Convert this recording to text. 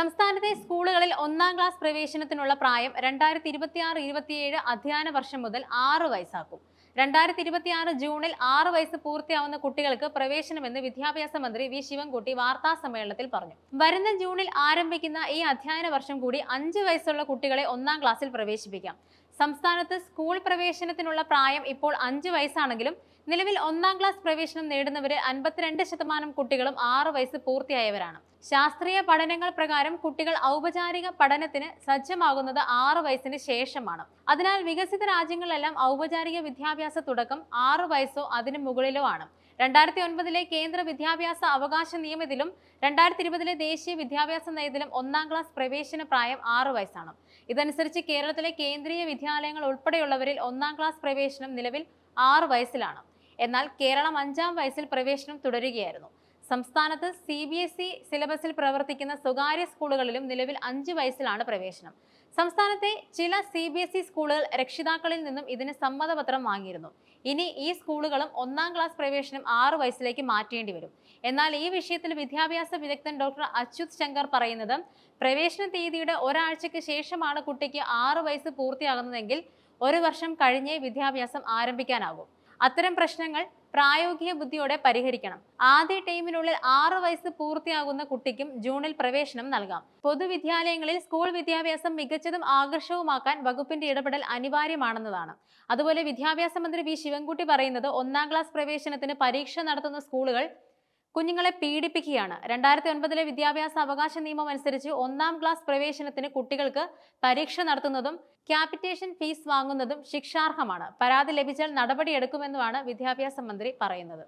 സംസ്ഥാനത്തെ സ്കൂളുകളിൽ ഒന്നാം ക്ലാസ് പ്രവേശനത്തിനുള്ള പ്രായം 2026-27 അധ്യയന വർഷം മുതൽ 6 വയസ്സാക്കും. 2026 ജൂണിൽ 6 വയസ്സ് പൂർത്തിയാവുന്ന കുട്ടികൾക്ക് പ്രവേശനമെന്ന് വിദ്യാഭ്യാസ മന്ത്രി വി ശിവൻകുട്ടി വാർത്താ സമ്മേളനത്തിൽ പറഞ്ഞു. വരുന്ന ജൂണിൽ ആരംഭിക്കുന്ന ഈ അധ്യയന വർഷം കൂടി 5 വയസ്സുള്ള കുട്ടികളെ ഒന്നാം ക്ലാസ്സിൽ പ്രവേശിപ്പിക്കാം. സംസ്ഥാനത്ത് സ്കൂൾ പ്രവേശനത്തിനുള്ള പ്രായം ഇപ്പോൾ 5 വയസ്സാണെങ്കിലും നിലവിൽ ഒന്നാം ക്ലാസ് പ്രവേശനം നേടുന്നവരിൽ 52% കുട്ടികളും 6 വയസ്സ് പൂർത്തിയായവരാണ്. ശാസ്ത്രീയ പഠനങ്ങൾ പ്രകാരം കുട്ടികൾ ഔപചാരിക പഠനത്തിന് സജ്ജമാകുന്നത് 6 വയസ്സിന് ശേഷമാണ്. അതിനാൽ വികസിത രാജ്യങ്ങളിലെല്ലാം ഔപചാരിക വിദ്യാഭ്യാസ തുടക്കം 6 വയസ്സോ അതിനു മുകളിലോ ആണ്. 2009 കേന്ദ്ര വിദ്യാഭ്യാസ അവകാശ നിയമത്തിലും 2020 ദേശീയ വിദ്യാഭ്യാസ നയത്തിലും ഒന്നാം ക്ലാസ് പ്രവേശന പ്രായം 6 വയസ്സാണ്. ഇതനുസരിച്ച് കേരളത്തിലെ കേന്ദ്രീയ വിദ്യാലയങ്ങൾ ഉൾപ്പെടെയുള്ളവരിൽ ഒന്നാം ക്ലാസ് പ്രവേശനം നിലവിൽ 6 വയസ്സിലാണ്. എന്നാൽ കേരളം 5ാം വയസ്സിൽ പ്രവേശനം തുടരുകയായിരുന്നു. സംസ്ഥാനത്ത് CBSE സിലബസിൽ പ്രവർത്തിക്കുന്ന സ്വകാര്യ സ്കൂളുകളിലും നിലവിൽ 5 വയസ്സിലാണ് പ്രവേശനം. സംസ്ഥാനത്തെ ചില CBSE സ്കൂളുകൾ രക്ഷിതാക്കളിൽ നിന്നും ഇതിന് സമ്മതപത്രം വാങ്ങിയിരുന്നു. ഇനി ഈ സ്കൂളുകളും ഒന്നാം ക്ലാസ് പ്രവേശനം 6 വയസ്സിലേക്ക് മാറ്റേണ്ടി വരും. എന്നാൽ ഈ വിഷയത്തിൽ വിദ്യാഭ്യാസ വിദഗ്ധൻ ഡോക്ടർ അച്യുത് ശങ്കർ പറയുന്നത്, പ്രവേശന തീയതിയുടെ ഒരാഴ്ചയ്ക്ക് ശേഷമാണ് കുട്ടിക്ക് 6 വയസ്സ് പൂർത്തിയാകുന്നതെങ്കിൽ 1 വർഷം കഴിഞ്ഞേ വിദ്യാഭ്യാസം ആരംഭിക്കാനാകും. അത്തരം പ്രശ്നങ്ങൾ പ്രായോഗിക ബുദ്ധിയോടെ പരിഹരിക്കണം. ആദ്യ ടൈമിനുള്ളിൽ 6 വയസ്സ് പൂർത്തിയാകുന്ന കുട്ടിക്കും ജൂണിൽ പ്രവേശനം നൽകാം. പൊതുവിദ്യാലയങ്ങളിൽ സ്കൂൾ വിദ്യാഭ്യാസം മികച്ചതും ആകർഷകവുമാക്കാൻ വകുപ്പിന്റെ ഇടപെടൽ അനിവാര്യമാണെന്നതാണ്. അതുപോലെ വിദ്യാഭ്യാസ മന്ത്രി വി ശിവൻകുട്ടി പറയുന്നത്, ഒന്നാം ക്ലാസ് പ്രവേശനത്തിന് പരീക്ഷ നടത്തുന്ന സ്കൂളുകൾ കുഞ്ഞുങ്ങളെ പീഡിപ്പിക്കുകയാണ്. 2009 വിദ്യാഭ്യാസ അവകാശ നിയമം അനുസരിച്ച് ഒന്നാം ക്ലാസ് പ്രവേശനത്തിന് കുട്ടികൾക്ക് പരീക്ഷ നടത്തുന്നതും ക്യാപിറ്റേഷൻ ഫീസ് വാങ്ങുന്നതും ശിക്ഷാർഹമാണ്. പരാതി ലഭിച്ചാൽ നടപടിയെടുക്കുമെന്നുമാണ് വിദ്യാഭ്യാസ മന്ത്രി പറയുന്നത്.